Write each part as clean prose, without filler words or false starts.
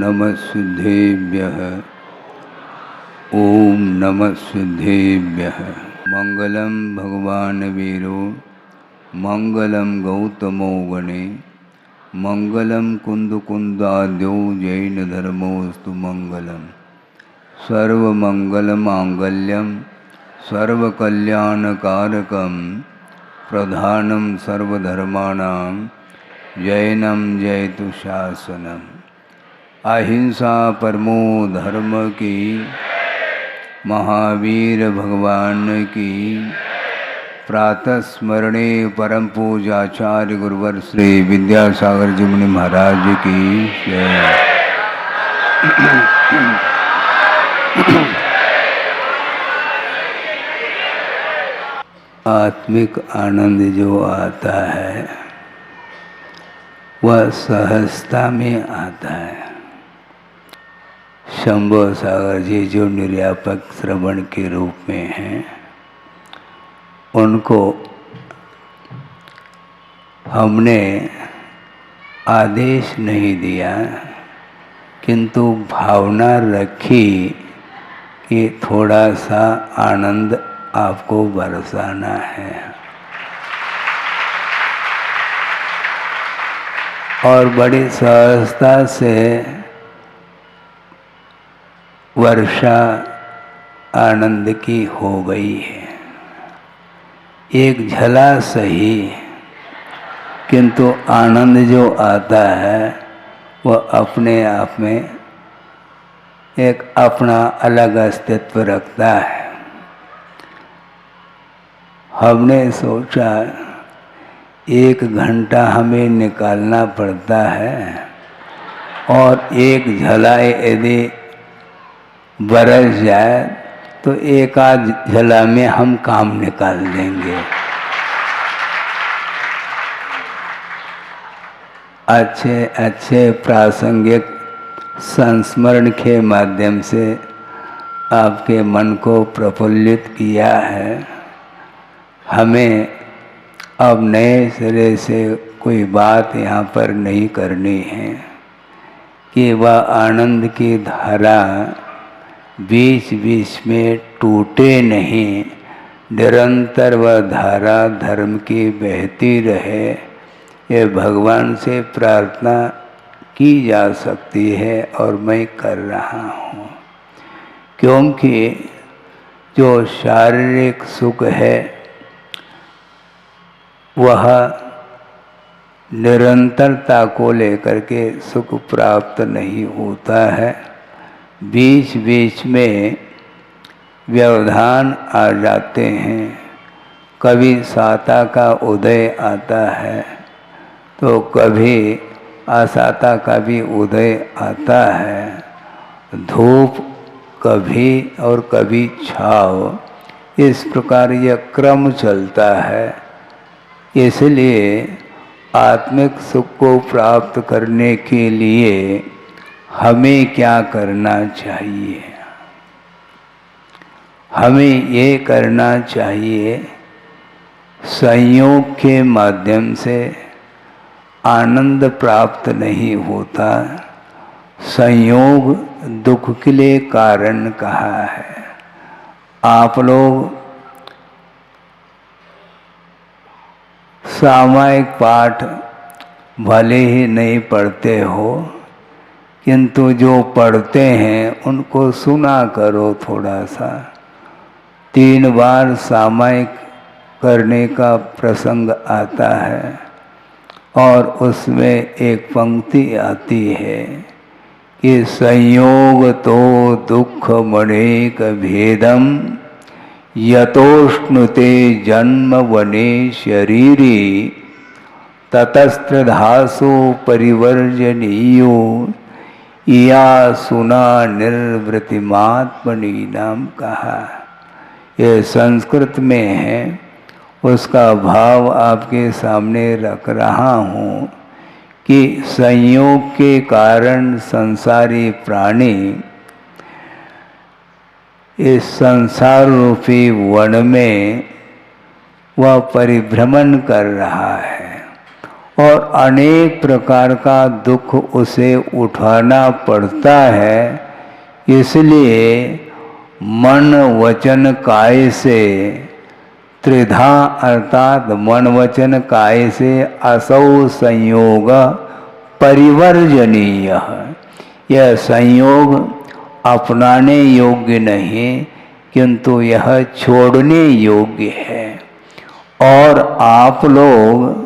नमः सिद्धेभ्यः। ओम नमः सिद्धेभ्यः। मंगलम भगवान वीरो मंगलम गौतमो गणे मंगलम कुंदकुंदाद्यो जैन धर्मोस्तु मंगलम सर्वमंगलमांगल्यम सर्वकल्याणकारकम प्रधानम सर्वधर्माणां जैनम जयतु शासनम। अहिंसा परमो धर्म की, महावीर भगवान की। प्रातः स्मरणे परम पूजाचार्य गुरुवर श्री विद्यासागर जी मुनि महाराज की जय। आत्मिक आनंद जो आता है वह सहजता में आता है। शंभो सागर जी जो निर्यापक श्रवण के रूप में हैं, उनको हमने आदेश नहीं दिया, किंतु भावना रखी कि थोड़ा सा आनंद आपको बरसाना है। और बड़ी सहजता से वर्षा आनंद की हो गई है। एक झला सही, किंतु आनंद जो आता है वह अपने आप में एक अपना अलग अस्तित्व रखता है। हमने सोचा 1 घंटा हमें निकालना पड़ता है और एक झलाई यदि बरस जाए तो एक आध झला में हम काम निकाल देंगे। अच्छे अच्छे प्रासंगिक संस्मरण के माध्यम से आपके मन को प्रफुल्लित किया है। हमें अब नए सिरे से कोई बात यहाँ पर नहीं करनी है कि वह आनंद की धारा बीच बीच में टूटे नहीं, निरंतर वह धारा धर्म की बहती रहे। ये भगवान से प्रार्थना की जा सकती है और मैं कर रहा हूँ, क्योंकि जो शारीरिक सुख है वह निरंतरता को लेकर के सुख प्राप्त नहीं होता है। बीच बीच में व्यवधान आ जाते हैं। कभी साता का उदय आता है तो कभी असाता का भी उदय आता है। धूप कभी और कभी छाव, इस प्रकार यह क्रम चलता है। इसलिए आत्मिक सुख को प्राप्त करने के लिए हमें क्या करना चाहिए? हमें ये करना चाहिए, संयोग के माध्यम से आनंद प्राप्त नहीं होता। संयोग दुख के लिए कारण कहा है। आप लोग सामायिक पाठ भले ही नहीं पढ़ते हो, किंतु जो पढ़ते हैं उनको सुना करो थोड़ा सा। 3 बार सामायिक करने का प्रसंग आता है और उसमें एक पंक्ति आती है कि संयोग तो दुख मणेक भेदम यतोष्णुते जन्म वने शरीरी ततस्त्रधासो परिवर्जनीयो या सुना निर्वृतिमात्मनि नाम कहा। यह संस्कृत में है, उसका भाव आपके सामने रख रहा हूँ कि संयोग के कारण संसारी प्राणी इस संसार रूपी वन में वह परिभ्रमण कर रहा है और अनेक प्रकार का दुख उसे उठाना पड़ता है। इसलिए मन वचन काय से त्रिधा अर्थात मन वचन काय से असौ संयोग परिवर्जनीय। यह संयोग अपनाने योग्य नहीं किंतु यह छोड़ने योग्य है। और आप लोग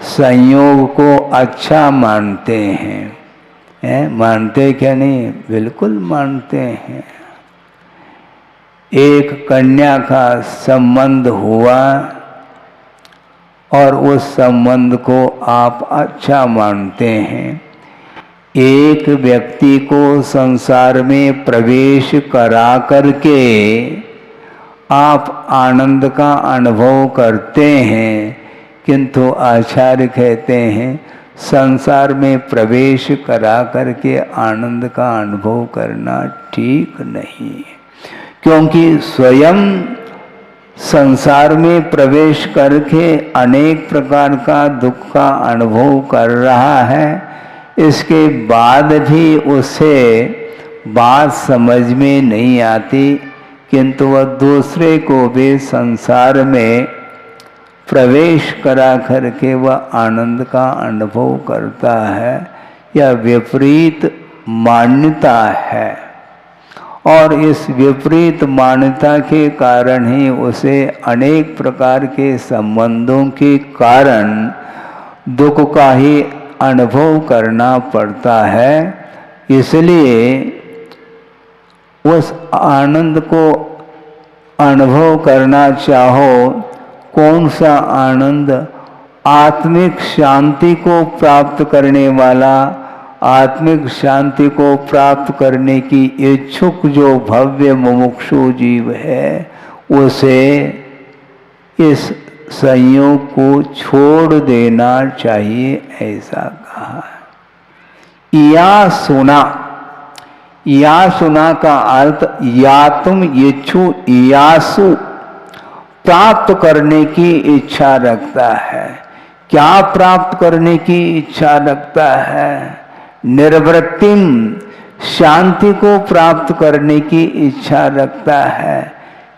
संयोग को अच्छा मानते हैं, मानते क्या नहीं? बिल्कुल मानते हैं। एक कन्या का संबंध हुआ और उस संबंध को आप अच्छा मानते हैं। एक व्यक्ति को संसार में प्रवेश करा करके आप आनंद का अनुभव करते हैं, किंतु आचार्य कहते हैं संसार में प्रवेश करा करके आनंद का अनुभव करना ठीक नहीं है, क्योंकि स्वयं संसार में प्रवेश करके अनेक प्रकार का दुख का अनुभव कर रहा है। इसके बाद भी उसे बात समझ में नहीं आती, किंतु वह दूसरे को भी संसार में प्रवेश करा करके वह आनंद का अनुभव करता है। यह विपरीत मान्यता है और इस विपरीत मान्यता के कारण ही उसे अनेक प्रकार के संबंधों के कारण दुख का ही अनुभव करना पड़ता है। इसलिए उस आनंद को अनुभव करना चाहो, कौन सा आनंद? आत्मिक शांति को प्राप्त करने वाला, आत्मिक शांति को प्राप्त करने की इच्छुक जो भव्य मुमुक्षु जीव है, उसे इस संयोग को छोड़ देना चाहिए, ऐसा कहा। या सुना का अर्थ या तुम इच्छु यासु प्राप्त करने की इच्छा रखता है। क्या प्राप्त करने की इच्छा रखता है? निर्वृत्तिम, शांति को प्राप्त करने की इच्छा रखता है,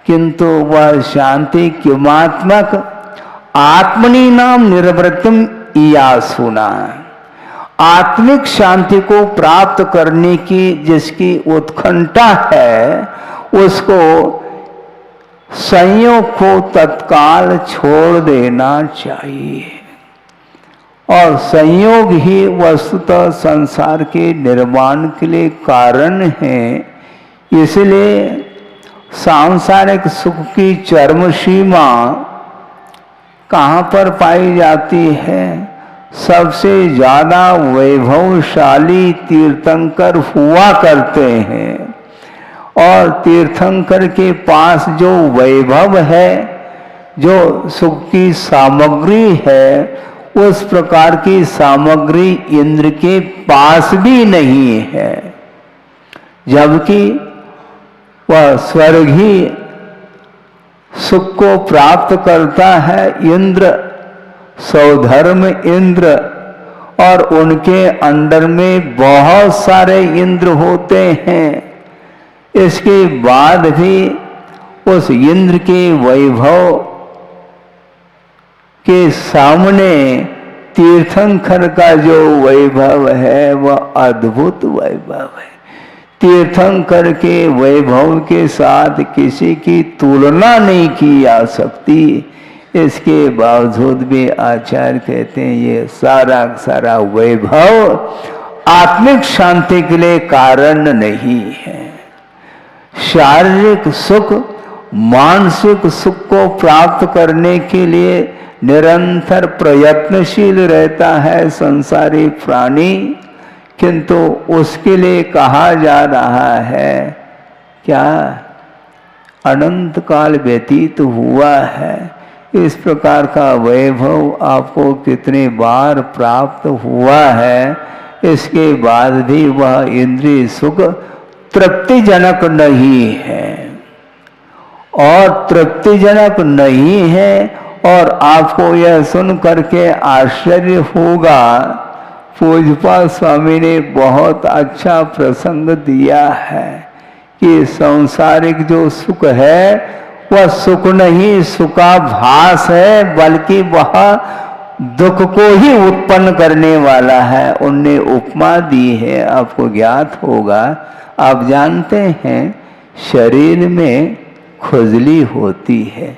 किंतु वह शांति किमात्मक? आत्मनि नाम निर्वृत्तिम यासुना, आत्मिक शांति को प्राप्त करने की जिसकी उत्कंठा है, उसको संयोग को तत्काल छोड़ देना चाहिए। और संयोग ही वस्तुतः संसार के निर्माण के लिए कारण है। इसलिए सांसारिक सुख की चरम सीमा कहाँ पर पाई जाती है? सबसे ज्यादा वैभवशाली तीर्थंकर हुआ करते हैं, और तीर्थंकर के पास जो वैभव है, जो सुख की सामग्री है, उस प्रकार की सामग्री इंद्र के पास भी नहीं है। जबकि वह स्वर्ग ही सुख को प्राप्त करता है। इंद्र, सौधर्म इंद्र, और उनके अंडर में बहुत सारे इंद्र होते हैं। इसके बाद भी उस इंद्र के वैभव के सामने तीर्थंकर का जो वैभव है वह अद्भुत वैभव है। तीर्थंकर के वैभव के साथ किसी की तुलना नहीं की जा सकती। इसके बावजूद भी आचार्य कहते हैं ये सारा सारा वैभव आत्मिक शांति के लिए कारण नहीं है। शारीरिक सुख, मानसिक सुख को प्राप्त करने के लिए निरंतर प्रयत्नशील रहता है संसारी प्राणी, किंतु उसके लिए कहा जा रहा है क्या? अनंत काल व्यतीत हुआ है। इस प्रकार का वैभव आपको कितने बार प्राप्त हुआ है, इसके बाद भी वह इंद्रिय सुख तृप्तिजनक नहीं है। और तृप्तिजनक नहीं है और आपको यह सुन करके आश्चर्य होगा, पूज्यपाद स्वामी ने बहुत अच्छा प्रसंग दिया है कि सांसारिक जो सुख है वह सुख नहीं, सुखाभास है, बल्कि वह दुख को ही उत्पन्न करने वाला है। उनने उपमा दी है, आपको ज्ञात होगा। आप जानते हैं शरीर में खुजली होती है,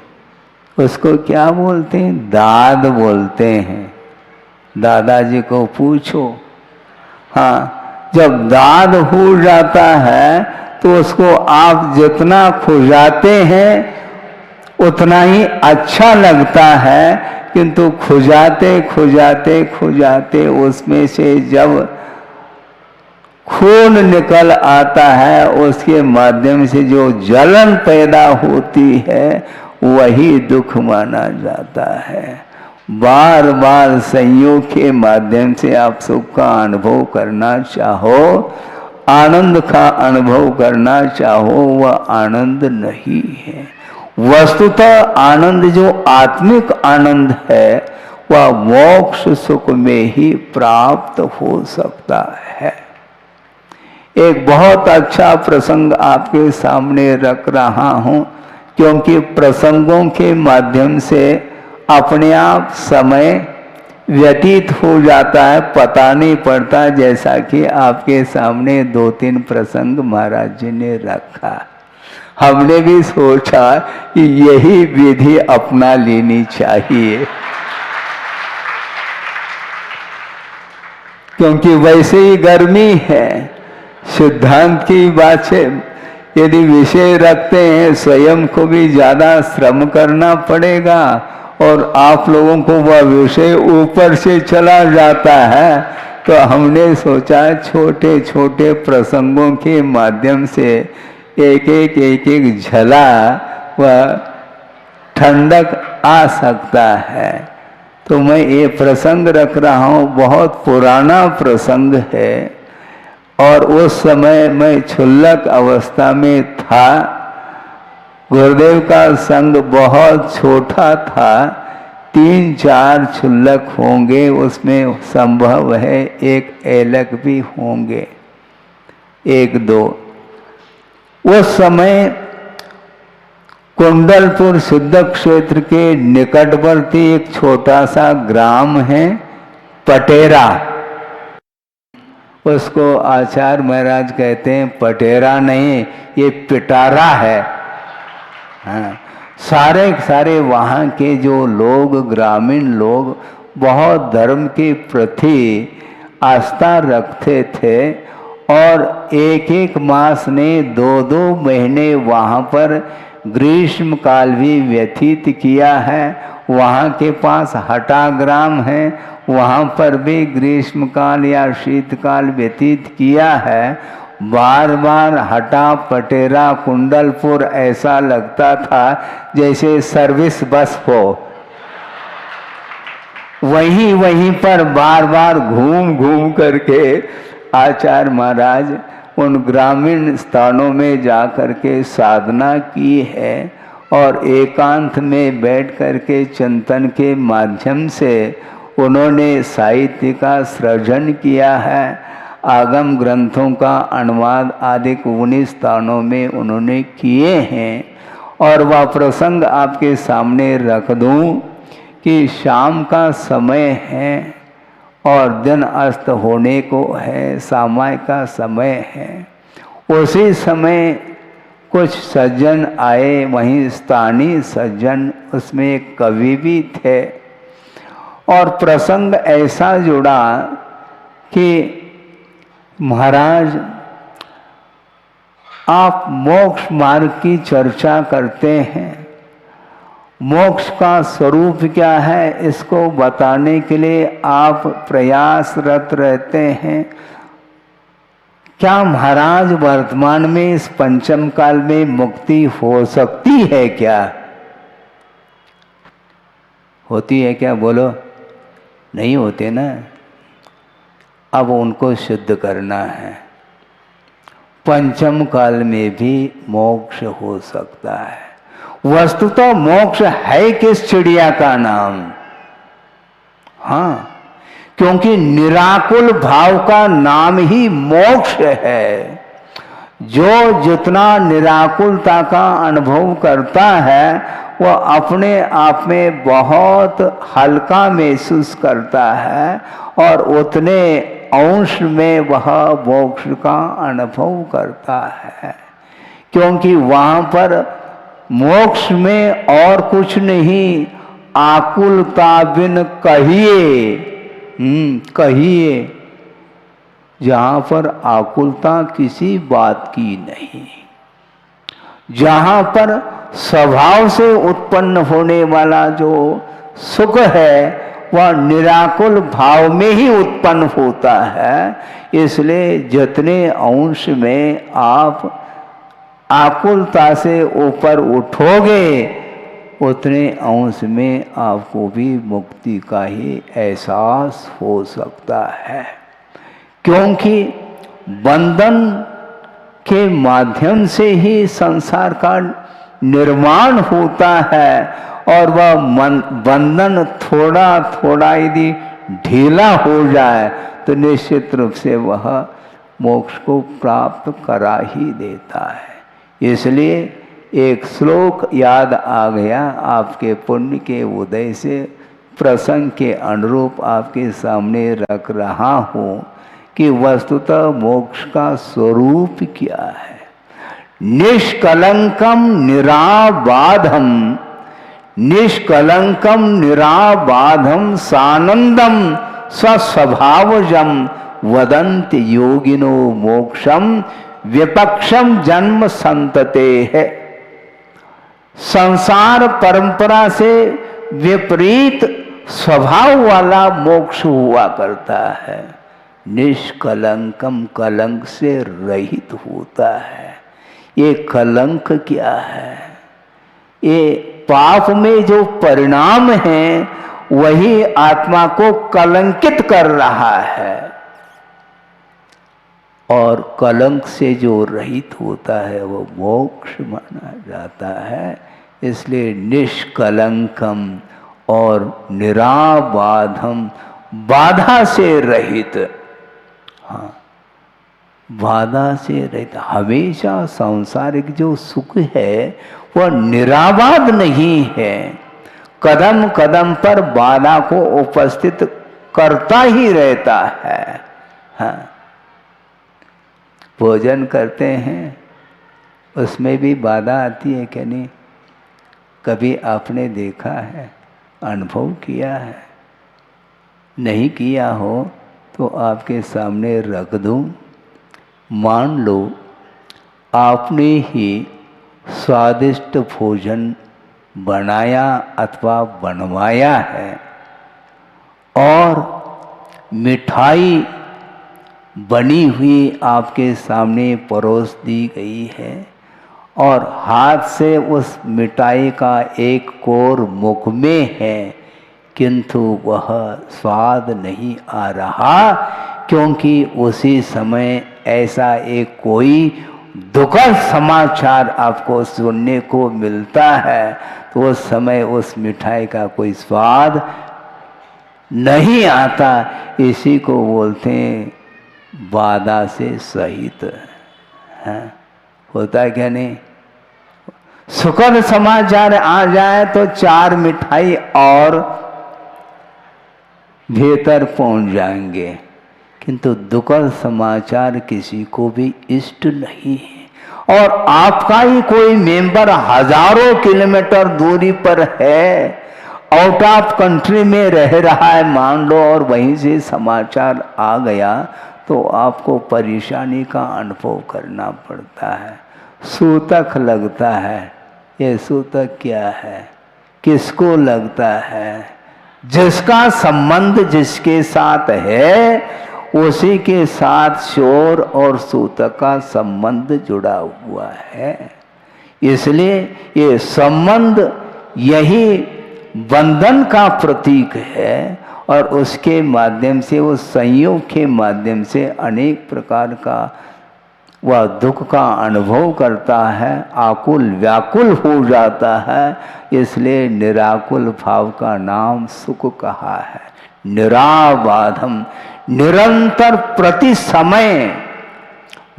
उसको क्या बोलते हैं? दाद बोलते हैं। दादाजी को पूछो। हाँ, जब दाद हो जाता है तो उसको आप जितना खुजाते हैं उतना ही अच्छा लगता है, किंतु खुजाते खुजाते खुजाते उसमें से जब खून निकल आता है, उसके माध्यम से जो जलन पैदा होती है वही दुख माना जाता है। बार बार संयोग के माध्यम से आप सुख का अनुभव करना चाहो, आनंद का अनुभव करना चाहो, वह आनंद नहीं है। वस्तुतः आनंद जो आत्मिक आनंद है वह मोक्ष सुख में ही प्राप्त हो सकता है। एक बहुत अच्छा प्रसंग आपके सामने रख रहा हूं, क्योंकि प्रसंगों के माध्यम से अपने आप समय व्यतीत हो जाता है, पता नहीं पड़ता। जैसा कि आपके सामने 2-3 प्रसंग महाराज जी ने रखा, हमने भी सोचा कि यही विधि अपना लेनी चाहिए, क्योंकि वैसे ही गर्मी है। सिद्धांत की बात है, यदि विषय रखते हैं स्वयं को भी ज़्यादा श्रम करना पड़ेगा और आप लोगों को वह विषय ऊपर से चला जाता है। तो हमने सोचा छोटे छोटे प्रसंगों के माध्यम से एक एक झला वह ठंडक आ सकता है। तो मैं ये प्रसंग रख रहा हूँ, बहुत पुराना प्रसंग है और उस समय मैं क्षुल्लक अवस्था में था। गुरुदेव का संग बहुत छोटा था, 3-4 क्षुल्लक होंगे, उसमें संभव है एक ऐलक भी होंगे, 1-2। उस समय कुंडलपुर सिद्ध क्षेत्र के निकटवर्ती एक छोटा सा ग्राम है पटेरा। उसको आचार्य महाराज कहते हैं पटेरा नहीं, ये पिटारा है। हाँ, सारे वहाँ के जो लोग, ग्रामीण लोग बहुत धर्म के प्रति आस्था रखते थे और एक मास ने 2-2 महीने वहाँ पर ग्रीष्म काल भी व्यतीत किया है। वहाँ के पास हटा ग्राम है, वहाँ पर भी ग्रीष्म काल या शीतकाल व्यतीत किया है। बार बार हटा, पटेरा, कुंडलपुर ऐसा लगता था जैसे सर्विस बस हो। वहीं पर बार बार घूम करके आचार्य महाराज उन ग्रामीण स्थानों में जा कर के साधना की है और एकांत में बैठ कर के चिंतन के माध्यम से उन्होंने साहित्य का सृजन किया है। आगम ग्रंथों का अनुवाद आदि 19 स्थानों में उन्होंने किए हैं। और वह प्रसंग आपके सामने रख दूं कि शाम का समय है और दिन अस्त होने को है, समय का समय है। उसी समय कुछ सज्जन आए, वहीं स्थानीय सज्जन, उसमें एक कवि भी थे और प्रसंग ऐसा जुड़ा कि महाराज आप मोक्ष मार्ग की चर्चा करते हैं, मोक्ष का स्वरूप क्या है इसको बताने के लिए आप प्रयासरत रहते हैं। क्या महाराज वर्तमान में इस पंचम काल में मुक्ति हो सकती है क्या? होती है क्या? बोलो। नहीं होते ना। अब उनको शुद्ध करना है। पंचम काल में भी मोक्ष हो सकता है। वस्तुतः मोक्ष है किस चिड़िया का नाम? हाँ, क्योंकि निराकुल भाव का नाम ही मोक्ष है। जो जितना निराकुलता का अनुभव करता है वह अपने आप में बहुत हल्का महसूस करता है और उतने अंश में वह मोक्ष का अनुभव करता है, क्योंकि वहाँ पर मोक्ष में और कुछ नहीं, आकुलता बिन कहिए, कहिए, जहाँ पर आकुलता किसी बात की नहीं, जहाँ पर स्वभाव से उत्पन्न होने वाला जो सुख है वह निराकुल भाव में ही उत्पन्न होता है। इसलिए जितने अंश में आप आकुलता से ऊपर उठोगे उतने अंश में आपको भी मुक्ति का ही एहसास हो सकता है, क्योंकि बंधन के माध्यम से ही संसार का निर्माण होता है और वह बंधन थोड़ा थोड़ा यदि ढीला हो जाए तो निश्चित रूप से वह मोक्ष को प्राप्त करा ही देता है। इसलिए एक श्लोक याद आ गया, आपके पुण्य के उदय से प्रसंग के अनुरूप आपके सामने रख रहा हूँ कि वस्तुतः मोक्ष का स्वरूप क्या है। निष्कलंकम निराबाधम, निष्कलंकम निराबाधम सानंदम स्वस्वभावजम वदंत योगिनो मोक्षम विपक्षम जन्म संतते है। संसार परंपरा से विपरीत स्वभाव वाला मोक्ष हुआ करता है। निष्कलंकम, कलंक से रहित होता है। ये कलंक क्या है? ये पाप में जो परिणाम है वही आत्मा को कलंकित कर रहा है, और कलंक से जो रहित होता है वो मोक्ष माना जाता है। इसलिए निष्कलंकम और निराबाधम, बाधा से रहित। हाँ, बाधा से रहित। हमेशा सांसारिक जो सुख है वह निराबाध नहीं है, कदम कदम पर बाधा को उपस्थित करता ही रहता है। हाँ, भोजन करते हैं उसमें भी बाधा आती है क्या नहीं? कभी आपने देखा है, अनुभव किया है? नहीं किया हो तो आपके सामने रख दूं। मान लो आपने ही स्वादिष्ट भोजन बनाया अथवा बनवाया है और मिठाई बनी हुई आपके सामने परोस दी गई है और हाथ से उस मिठाई का एक कोर मुख में है, किंतु वह स्वाद नहीं आ रहा, क्योंकि उसी समय ऐसा एक कोई दुखद समाचार आपको सुनने को मिलता है, तो उस समय उस मिठाई का कोई स्वाद नहीं आता। इसी को बोलते हैं बाधा से सहित। है, होता है क्या नहीं? सुखद समाचार आ जाए तो चार मिठाई और भीतर पहुंच जाएंगे, किंतु दुखद समाचार किसी को भी इष्ट नहीं है। और आपका ही कोई मेंबर हजारों किलोमीटर दूरी पर है, आउट ऑफ कंट्री में रह रहा है मान लो, और वहीं से समाचार आ गया तो आपको परेशानी का अनुभव करना पड़ता है। सूतक लगता है। ये सूतक क्या है? किसको लगता है? जिसका संबंध जिसके साथ है उसी के साथ शोर और सूतक का संबंध जुड़ा हुआ है। इसलिए ये संबंध यही बंधन का प्रतीक है, और उसके माध्यम से, वो संयोग के माध्यम से अनेक प्रकार का वह दुख का अनुभव करता है, आकुल व्याकुल हो जाता है, इसलिए निराकुल भाव का नाम सुख कहा है। निराबाधम, निरंतर प्रति समय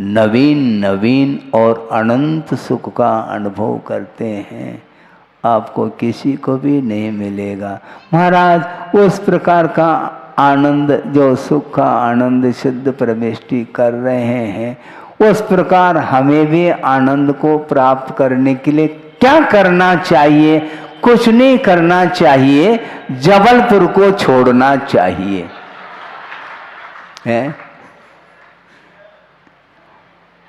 नवीन नवीन और अनंत सुख का अनुभव करते हैं, आपको किसी को भी नहीं मिलेगा। महाराज उस प्रकार का आनंद, जो सुख का आनंद सिद्ध प्रविष्टि कर रहे हैं, उस प्रकार हमें भी आनंद को प्राप्त करने के लिए क्या करना चाहिए? कुछ नहीं करना चाहिए, जबलपुर को छोड़ना चाहिए है।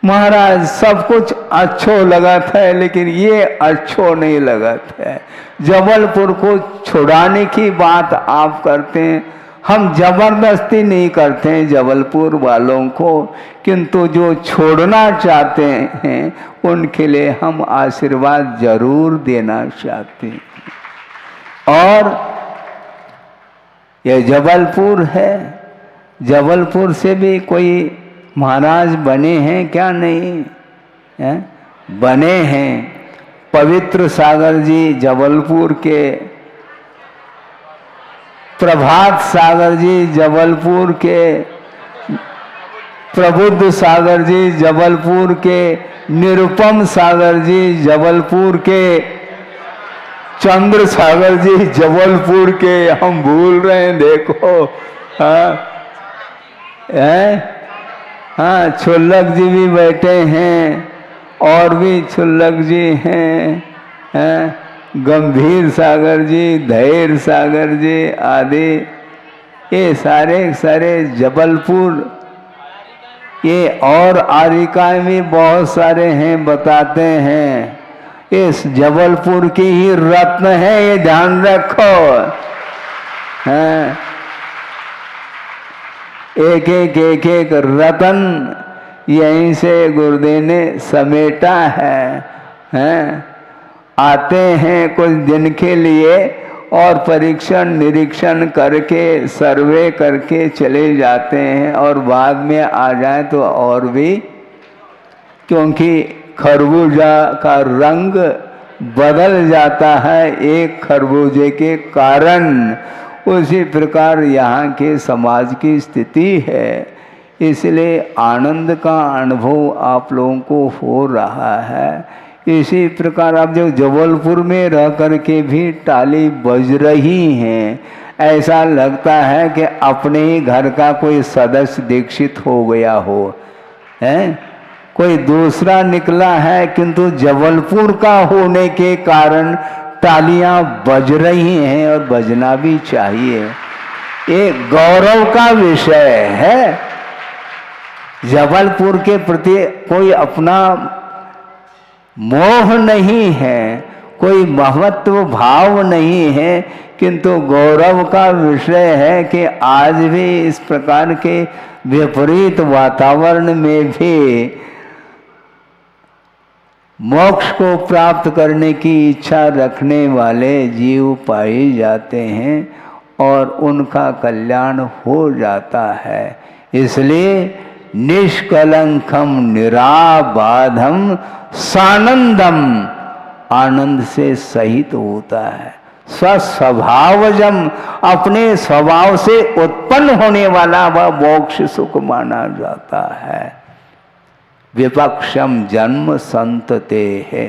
महाराज सब कुछ अच्छो लगा था, लेकिन ये अच्छो नहीं लगा था। जबलपुर को छुड़ाने की बात आप करते हैं, हम जबरदस्ती नहीं करते हैं जबलपुर वालों को, किंतु जो छोड़ना चाहते हैं उनके लिए हम आशीर्वाद जरूर देना चाहते हैं। और ये जबलपुर है, जबलपुर से भी कोई महाराज बने हैं क्या? नहीं है? बने हैं। पवित्र सागर जी जबलपुर के, प्रभात सागर जी जबलपुर के, प्रबुद्ध सागर जी जबलपुर के, निरुपम सागर जी जबलपुर के, चंद्र सागर जी जबलपुर के, हम भूल रहे हैं देखो। हाँ, छुल्लक जी भी बैठे हैं, और भी छुल्लक जी हैं, गंभीर सागर जी, धैर्य सागर जी आदि, ये सारे सारे जबलपुर, ये और आरिकाएं भी बहुत सारे हैं, बताते हैं। इस जबलपुर की ही रत्न है, ये ध्यान रखो। एक एक रतन यहीं से गुरुदेव ने समेटा है। आते हैं कुछ दिन के लिए और परीक्षण निरीक्षण करके सर्वे करके चले जाते हैं, और बाद में आ जाए तो और भी, क्योंकि खरबूजा का रंग बदल जाता है एक खरबूजे के कारण। उसी प्रकार यहाँ के समाज की स्थिति है, इसलिए आनंद का अनुभव आप लोगों को हो रहा है। इसी प्रकार आप जो जबलपुर में रह कर के भी ताली बज रही हैं, ऐसा लगता है कि अपने ही घर का कोई सदस्य दीक्षित हो गया हो, है कोई दूसरा निकला है, किंतु जबलपुर का होने के कारण तालियां बज रही हैं, और बजना भी चाहिए। ये गौरव का विषय है। जबलपुर के प्रति कोई अपना मोह नहीं है, कोई महत्व भाव नहीं है, किंतु गौरव का विषय है कि आज भी इस प्रकार के विपरीत वातावरण में भी मोक्ष को प्राप्त करने की इच्छा रखने वाले जीव पाए जाते हैं, और उनका कल्याण हो जाता है। इसलिए निष्कलंकम निराबाधम सानंदम, आनंद से सहित होता है। स्वस्वभावजम, अपने स्वभाव से उत्पन्न होने वाला वह मोक्ष सुख माना जाता है। विपक्षम जन्म संतते है,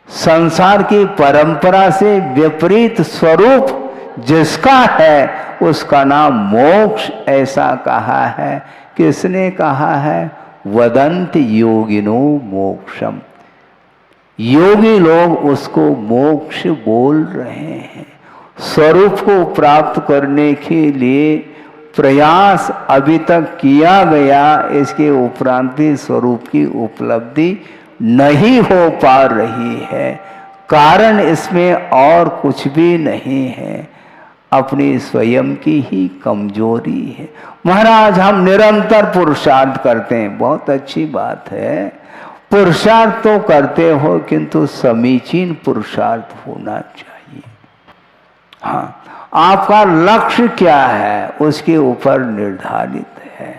संसार की परंपरा से विपरीत स्वरूप जिसका है उसका नाम मोक्ष ऐसा कहा है। किसने कहा है? वदंत योगिनो मोक्षम, योगी लोग उसको मोक्ष बोल रहे हैं। स्वरूप को प्राप्त करने के लिए प्रयास अभी तक किया गया, इसके उपरांत भी स्वरूप की उपलब्धि नहीं हो पा रही है। कारण इसमें और कुछ भी नहीं है, अपनी स्वयं की ही कमजोरी है। महाराज हम निरंतर पुरुषार्थ करते हैं, बहुत अच्छी बात है, पुरुषार्थ तो करते हो, किंतु समीचीन पुरुषार्थ होना चाहिए। हाँ, आपका लक्ष्य क्या है उसके ऊपर निर्धारित है।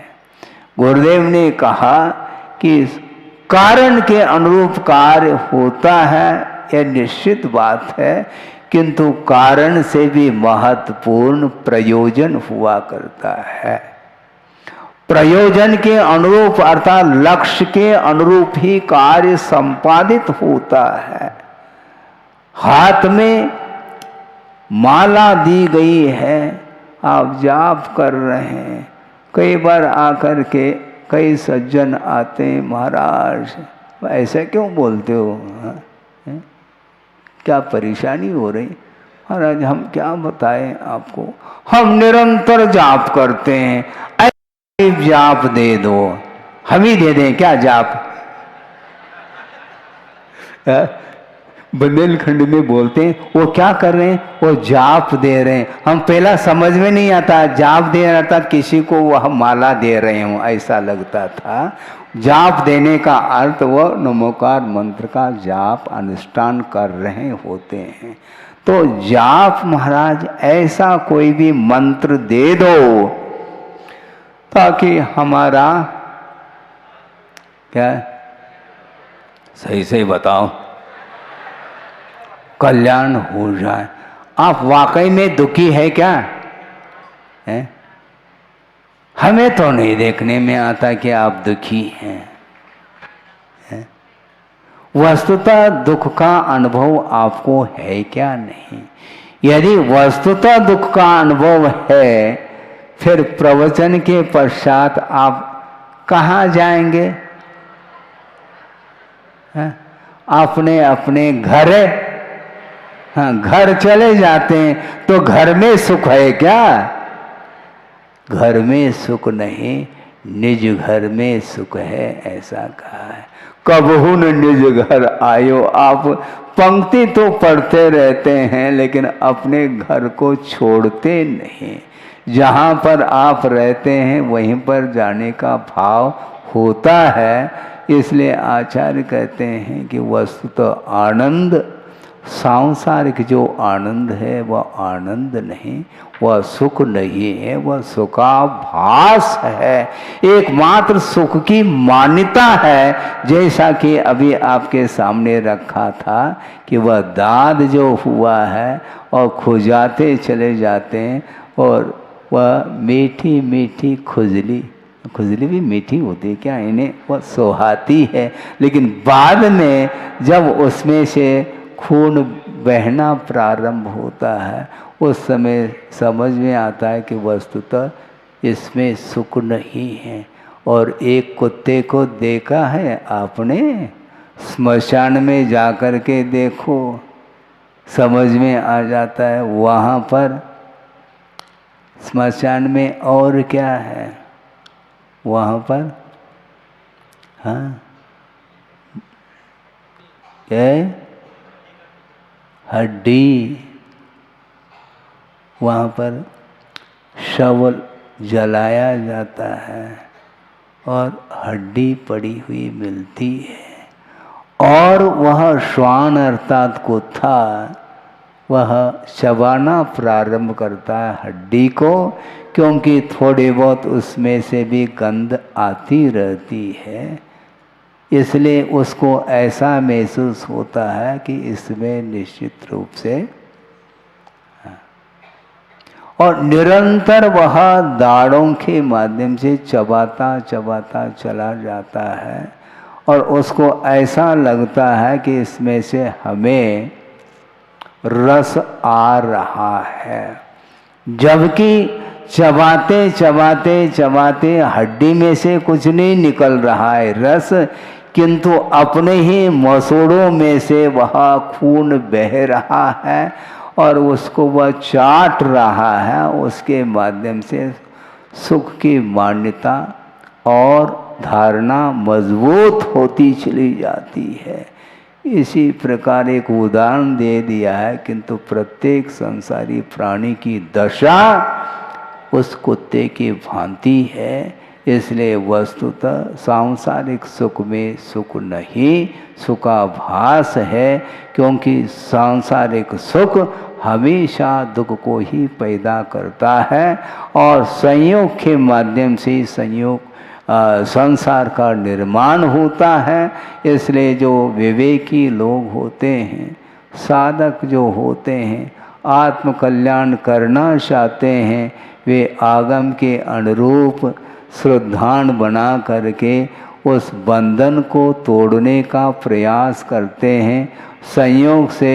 गुरुदेव ने कहा कि कारण के अनुरूप कार्य होता है, यह निश्चित बात है, किंतु कारण से भी महत्वपूर्ण प्रयोजन हुआ करता है। प्रयोजन के अनुरूप अर्थात लक्ष्य के अनुरूप ही कार्य संपादित होता है। हाथ में माला दी गई है, आप जाप कर रहे हैं, कई बार आकर के कई सज्जन आते हैं, महाराज ऐसा क्यों बोलते हो, है? क्या परेशानी हो रही? महाराज हम क्या बताएं आपको, हम निरंतर जाप करते हैं, ऐसे जाप दे दो, हम ही दे दें क्या जाप? बुंदेलखंड में बोलते हैं वो क्या कर रहे हैं, वो जाप दे रहे हैं। हम पहला समझ में नहीं आता, जाप दे रहा था किसी को वह माला दे रहे हूँ ऐसा लगता था। जाप देने का अर्थ वो नमोकार मंत्र का जाप अनुष्ठान कर रहे होते हैं। तो जाप महाराज ऐसा कोई भी मंत्र दे दो ताकि हमारा क्या, सही सही बताओ, कल्याण हो जाए। आप वाकई में दुखी है क्या? है? हमें तो नहीं देखने में आता कि आप दुखी हैं। है? वस्तुतः दुख का अनुभव आपको है क्या? नहीं। यदि वस्तुतः दुख का अनुभव है, फिर प्रवचन के पश्चात आप कहाँ जाएंगे? है? अपने अपने घर, हाँ घर चले जाते हैं। तो घर में सुख है क्या? घर में सुख नहीं, निज घर में सुख है, ऐसा कहा है। कबहू न निज घर आयो। आप पंक्ति तो पढ़ते रहते हैं लेकिन अपने घर को छोड़ते नहीं। जहाँ पर आप रहते हैं वहीं पर जाने का भाव होता है। इसलिए आचार्य कहते हैं कि वस्तुतः आनंद, सांसारिक जो आनंद है वह आनंद नहीं, वह सुख नहीं है, वह सुखाभास है, एकमात्र सुख की मान्यता है। जैसा कि अभी आपके सामने रखा था कि वह दाद जो हुआ है और खुजाते चले जाते हैं, और वह मीठी मीठी खुजली, खुजली भी मीठी होती है क्या? इन्हें वह सोहाती है, लेकिन बाद में जब उसमें से खून बहना प्रारंभ होता है उस समय समझ में आता है कि वस्तुतः इसमें सुख नहीं है। और एक कुत्ते को देखा है आपने, स्मशान में जाकर के देखो, समझ में आ जाता है। वहाँ पर स्मशान में और क्या है, वहाँ पर हाँ क्या, हड्डी, वहाँ पर शव जलाया जाता है और हड्डी पड़ी हुई मिलती है। और वह श्वान अर्थात कुत्ता वह चबाना प्रारंभ करता है हड्डी को, क्योंकि थोड़ी बहुत उसमें से भी गंध आती रहती है। इसलिए उसको ऐसा महसूस होता है कि इसमें निश्चित रूप से, और निरंतर वह दाढ़ों के माध्यम से चबाता चबाता चला जाता है और उसको ऐसा लगता है कि इसमें से हमें रस आ रहा है, जबकि चबाते चबाते चबाते हड्डी में से कुछ नहीं निकल रहा है रस, किंतु अपने ही मसूड़ों में से वह खून बह रहा है और उसको वह चाट रहा है। उसके माध्यम से सुख की मान्यता और धारणा मजबूत होती चली जाती है। इसी प्रकार एक उदाहरण दे दिया है, किंतु प्रत्येक संसारी प्राणी की दशा उस कुत्ते की भांति है। इसलिए वस्तुतः सांसारिक सुख में सुख नहीं, सुखाभास है, क्योंकि सांसारिक सुख हमेशा दुख को ही पैदा करता है और संयोग के माध्यम से संयोग संसार का निर्माण होता है। इसलिए जो विवेकी लोग होते हैं, साधक जो होते हैं, आत्म कल्याण करना चाहते हैं, वे आगम के अनुरूप श्रद्धान बना करके उस बंधन को तोड़ने का प्रयास करते हैं। संयोग से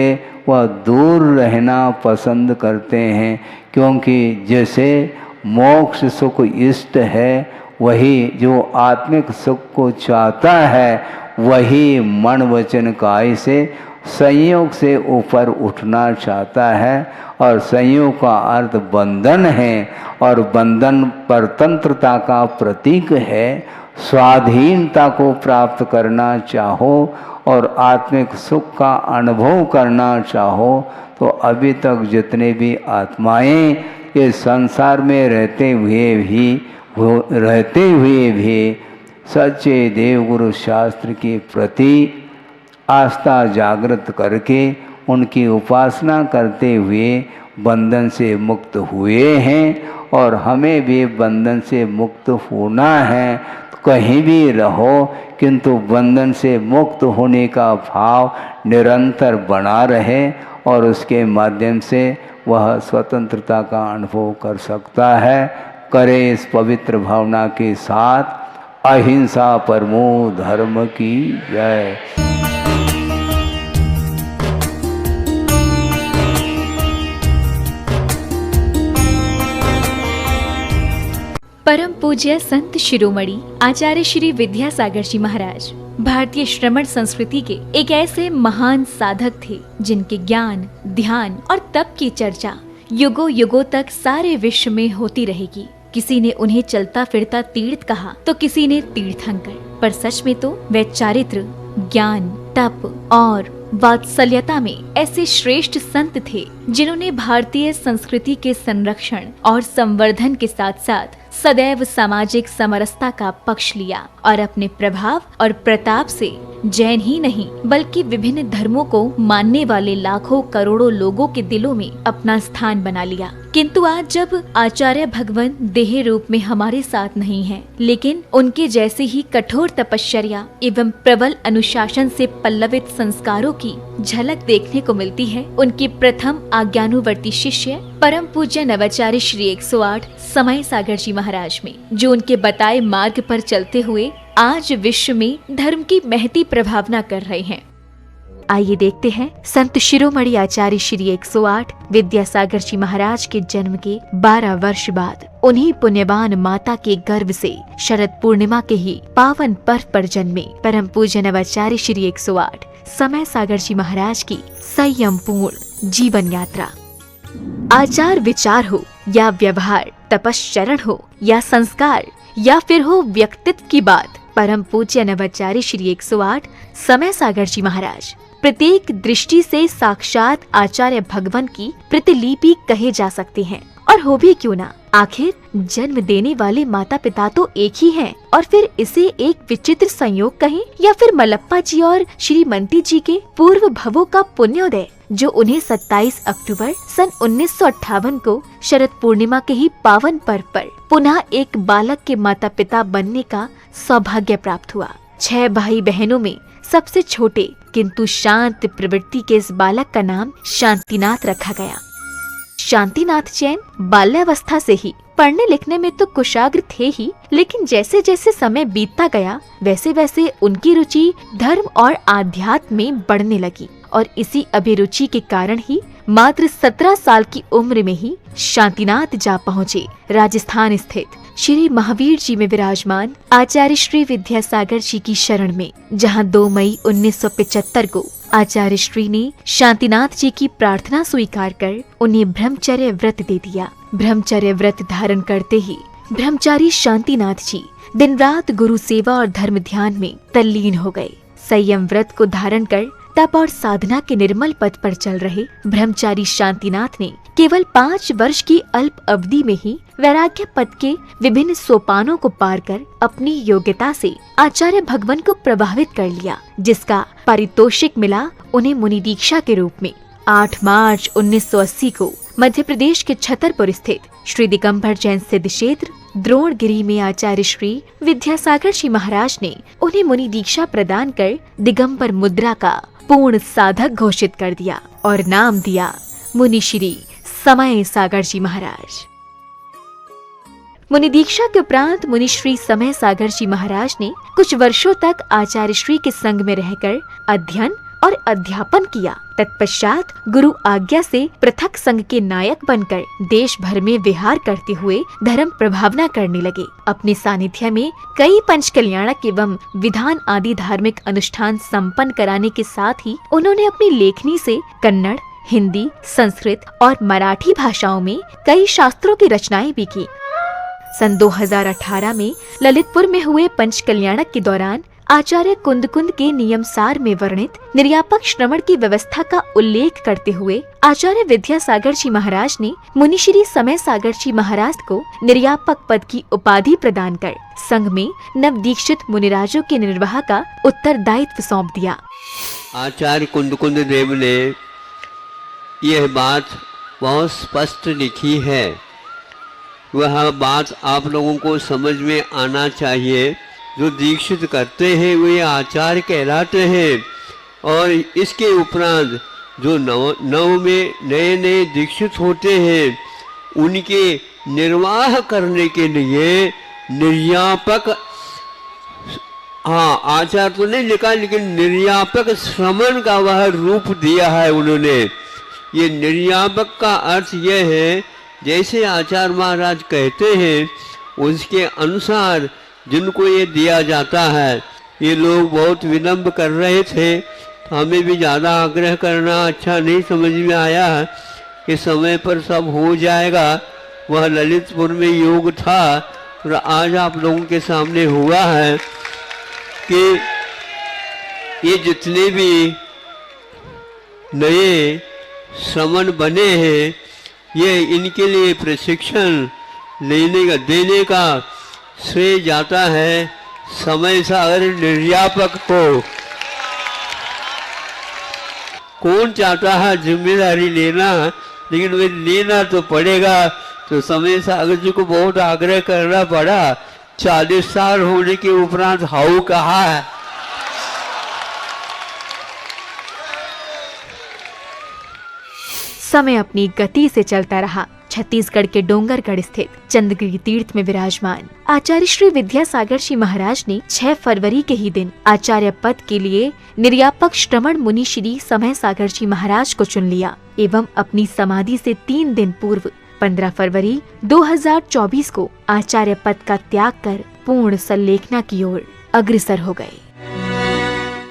वह दूर रहना पसंद करते हैं, क्योंकि जैसे मोक्ष सुख इष्ट है, वही जो आत्मिक सुख को चाहता है, वही मन वचन काय से संयोग से ऊपर उठना चाहता है। और संयोग का अर्थ बंधन है, और बंधन परतंत्रता का प्रतीक है। स्वाधीनता को प्राप्त करना चाहो और आत्मिक सुख का अनुभव करना चाहो, तो अभी तक जितने भी आत्माएं ये संसार में रहते हुए भी सच्चे देवगुरु शास्त्र के प्रति आस्था जागृत करके उनकी उपासना करते हुए बंधन से मुक्त हुए हैं। और हमें भी बंधन से मुक्त होना है। तो कहीं भी रहो, किंतु बंधन से मुक्त होने का भाव निरंतर बना रहे, और उसके माध्यम से वह स्वतंत्रता का अनुभव कर सकता है। करे इस पवित्र भावना के साथ। अहिंसा परमो धर्म की जय। परम पूज्य संत शिरोमणि आचार्य श्री विद्यासागर जी महाराज भारतीय श्रमण संस्कृति के एक ऐसे महान साधक थे, जिनके ज्ञान, ध्यान और तप की चर्चा युगों युगों तक सारे विश्व में होती रहेगी। किसी ने उन्हें चलता फिरता तीर्थ कहा, तो किसी ने तीर्थंकर, पर सच में तो वे चारित्र, ज्ञान, तप और वात्सल्यता में ऐसे श्रेष्ठ संत थे, जिन्होंने भारतीय संस्कृति के संरक्षण और संवर्धन के साथ साथ सदैव सामाजिक समरसता का पक्ष लिया और अपने प्रभाव और प्रताप से जैन ही नहीं बल्कि विभिन्न धर्मों को मानने वाले लाखों करोड़ों लोगों के दिलों में अपना स्थान बना लिया। किंतु आज जब आचार्य भगवान देह रूप में हमारे साथ नहीं हैं, लेकिन उनके जैसे ही कठोर तपश्चर्या एवं प्रबल अनुशासन से पल्लवित संस्कारों की झलक देखने को मिलती है, उनके प्रथम आज्ञानुवर्ती शिष्य परम पूज्य नवाचार्य श्री 108 समय सागर जी महाराज में, जो उनके बताए मार्ग पर चलते हुए आज विश्व में धर्म की महती प्रभावना कर रहे हैं। आइए देखते हैं संत शिरोमणि आचार्य श्री 108 विद्यासागर जी महाराज के जन्म के 12 वर्ष बाद उन्हीं पुण्यवान माता के गर्भ से शरद पूर्णिमा के ही पावन पर्व पर जन्मे परम पूज्य नवाचार्य श्री 108 समय सागर जी महाराज की संयम पूर्ण जीवन यात्रा। आचार विचार हो या व्यवहार, तपश्चरण हो या संस्कार या फिर हो व्यक्तित्व की बात, परम पूज्य नवाचार्य श्री 108 समय सागर जी महाराज प्रत्येक दृष्टि से साक्षात आचार्य भगवान की प्रतिलिपि कहे जा सकते हैं। और हो भी क्यों ना, आखिर जन्म देने वाले माता पिता तो एक ही हैं, और फिर इसे एक विचित्र संयोग कहें या फिर मलप्पा जी और श्रीमती जी के पूर्व भवों का पुण्योदय, जो उन्हें 27 अक्टूबर सन 1958 को शरद पूर्णिमा के ही पावन पर्व पर पुनः एक बालक के माता पिता बनने का सौभाग्य प्राप्त हुआ। 6 भाई बहनों में सबसे छोटे किंतु शांत प्रवृत्ति के इस बालक का नाम शांतिनाथ रखा गया। शांतिनाथ जैन बाल्यावस्था से ही पढ़ने लिखने में तो कुशाग्र थे ही, लेकिन जैसे जैसे समय बीतता गया वैसे वैसे उनकी रुचि धर्म और आध्यात्म में बढ़ने लगी, और इसी अभिरुचि के कारण ही मात्र 17 साल की उम्र में ही शांतिनाथ जा पहुँचे राजस्थान स्थित श्री महावीर जी में विराजमान आचार्य श्री विद्यासागर जी की शरण में, जहां 2 मई 1975 को आचार्य श्री ने शांतिनाथ जी की प्रार्थना स्वीकार कर उन्हें ब्रह्मचर्य व्रत दे दिया। ब्रह्मचर्य व्रत धारण करते ही ब्रह्मचारी शांतिनाथ जी दिन रात गुरु सेवा और धर्म ध्यान में तल्लीन हो गए। संयम व्रत को धारण कर तप और साधना के निर्मल पथ पर चल रहे ब्रह्मचारी शांतिनाथ ने केवल 5 वर्ष की अल्प अवधि में ही वैराग्य पद के विभिन्न सोपानों को पार कर अपनी योग्यता से आचार्य भगवान को प्रभावित कर लिया, जिसका पारितोषिक मिला उन्हें मुनि दीक्षा के रूप में। 8 मार्च 1980 को मध्य प्रदेश के छतरपुर स्थित श्री दिगंबर जैन सिद्ध क्षेत्र द्रोणगिरी में आचार्य श्री विद्यासागर जी महाराज ने उन्हें मुनि दीक्षा प्रदान कर दिगंबर मुद्रा का पूर्ण साधक घोषित कर दिया और नाम दिया मुनि श्री समय सागर जी महाराज। मुनि दीक्षा के उपरांत मुनि श्री समय सागर जी महाराज ने कुछ वर्षों तक आचार्य श्री के संग में रहकर अध्ययन और अध्यापन किया। तत्पश्चात गुरु आज्ञा से पृथक संघ के नायक बनकर देश भर में विहार करते हुए धर्म प्रभावना करने लगे। अपने सानिध्य में कई पंच कल्याणक एवं विधान आदि धार्मिक अनुष्ठान संपन्न कराने के साथ ही उन्होंने अपनी लेखनी से कन्नड़, हिंदी, संस्कृत और मराठी भाषाओं में कई शास्त्रों की रचनाएं भी की। सन 2018 में ललितपुर में हुए पंच कल्याणक के दौरान आचार्य कुंद के नियमसार में वर्णित निर्यापक श्रवण की व्यवस्था का उल्लेख करते हुए आचार्य विद्यासागर जी महाराज ने मुनि श्री समय सागर जी महाराज को निर्यापक पद की उपाधि प्रदान कर संघ में नव दीक्षित मुनिराजों के निर्वाह का उत्तरदायित्व सौंप दिया। आचार्य कुंद देव ने यह बात बहुत स्पष्ट लिखी है, वह बात आप लोगों को समझ में आना चाहिए। जो दीक्षित करते हैं वे आचार्य कहलाते हैं और इसके उपरांत जो नव में नए दीक्षित होते हैं उनके निर्वाह करने के लिए निर्यापक, हाँ आचार्य तो नहीं लिखा लेकिन निर्यापक श्रमण का वह रूप दिया है उन्होंने। ये निर्यापक का अर्थ यह है जैसे आचार्य महाराज कहते हैं उसके अनुसार जिनको ये दिया जाता है। ये लोग बहुत विलम्ब कर रहे थे, हमें भी ज़्यादा आग्रह करना अच्छा नहीं समझ में आया कि समय पर सब हो जाएगा। वह ललितपुर में योग था और आज आप लोगों के सामने हुआ है कि ये जितने भी नए श्रमण बने हैं ये इनके लिए प्रशिक्षण देने का श्रेय जाता है समय सागर निर्यापक को। कौन चाहता है जिम्मेदारी लेना, लेकिन वे लेना तो पड़ेगा। तो समय सागर जी को बहुत आग्रह करना पड़ा। 40 साल होने के उपरांत हाउ कहा है। समय अपनी गति से चलता रहा। छत्तीसगढ़ के डोंगरगढ़ स्थित चंद्रगिरी तीर्थ में विराजमान आचार्य श्री विद्यासागर जी महाराज ने 6 फरवरी के ही दिन आचार्य पद के लिए निर्यापक श्रमण मुनि श्री समय सागर जी महाराज को चुन लिया एवं अपनी समाधि से 3 दिन पूर्व 15 फरवरी 2024 को आचार्य पद का त्याग कर पूर्ण संलेखना की ओर अग्रसर हो गए।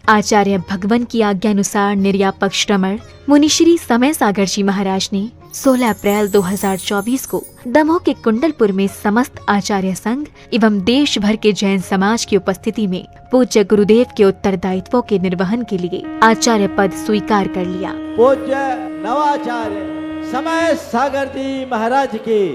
आचार्य भगवान की आज्ञा अनुसार निर्यापक श्रमण मुनि श्री समय सागर जी महाराज ने 16 अप्रैल 2024 को दमोह के कुंडलपुर में समस्त आचार्य संघ एवं देश भर के जैन समाज की उपस्थिति में पूज्य गुरुदेव के उत्तरदायित्वों के निर्वहन के लिए आचार्य पद स्वीकार कर लिया। पूज्य नवाचार्य समय सागर जी महाराज की।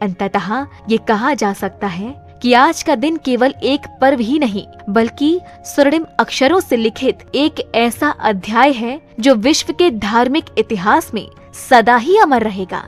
अंततः ये कहा जा सकता है कि आज का दिन केवल एक पर्व ही नहीं बल्कि स्वर्णिम अक्षरों से लिखित एक ऐसा अध्याय है जो विश्व के धार्मिक इतिहास में सदा ही अमर रहेगा।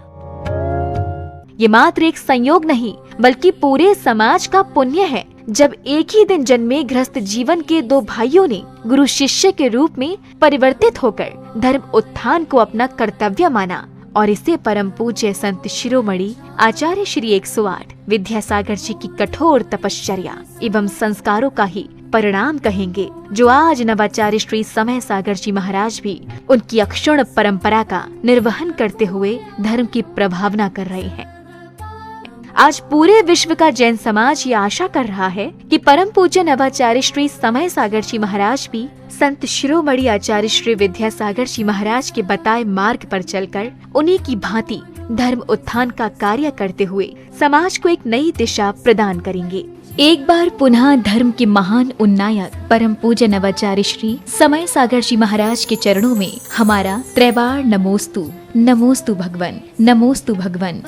ये मात्र एक संयोग नहीं बल्कि पूरे समाज का पुण्य है जब एक ही दिन जन्मे गृहस्थ जीवन के 2 भाइयों ने गुरु शिष्य के रूप में परिवर्तित होकर धर्म उत्थान को अपना कर्तव्य माना और इसे परम पूज्य संत शिरोमणि आचार्य श्री 108 विद्यासागर जी की कठोर तपश्चर्या एवं संस्कारों का ही परिणाम कहेंगे, जो आज नवाचार्य श्री समय सागर जी महाराज भी उनकी अक्षुण्ण परंपरा का निर्वहन करते हुए धर्म की प्रभावना कर रहे हैं। आज पूरे विश्व का जैन समाज ये आशा कर रहा है कि परम पूज्य नवाचार्य श्री समय सागर जी महाराज भी संत शिरोमणि आचार्य श्री विद्यासागर जी महाराज के बताए मार्ग पर चलकर उन्हीं की भांति धर्म उत्थान का कार्य करते हुए समाज को एक नई दिशा प्रदान करेंगे। एक बार पुनः धर्म के महान उन्नायक परम पूज्य नवाचार्य श्री समय सागर जी महाराज के चरणों में हमारा त्रैवार नमोस्तु, नमोस्तु भगवन, नमोस्तु भगवन।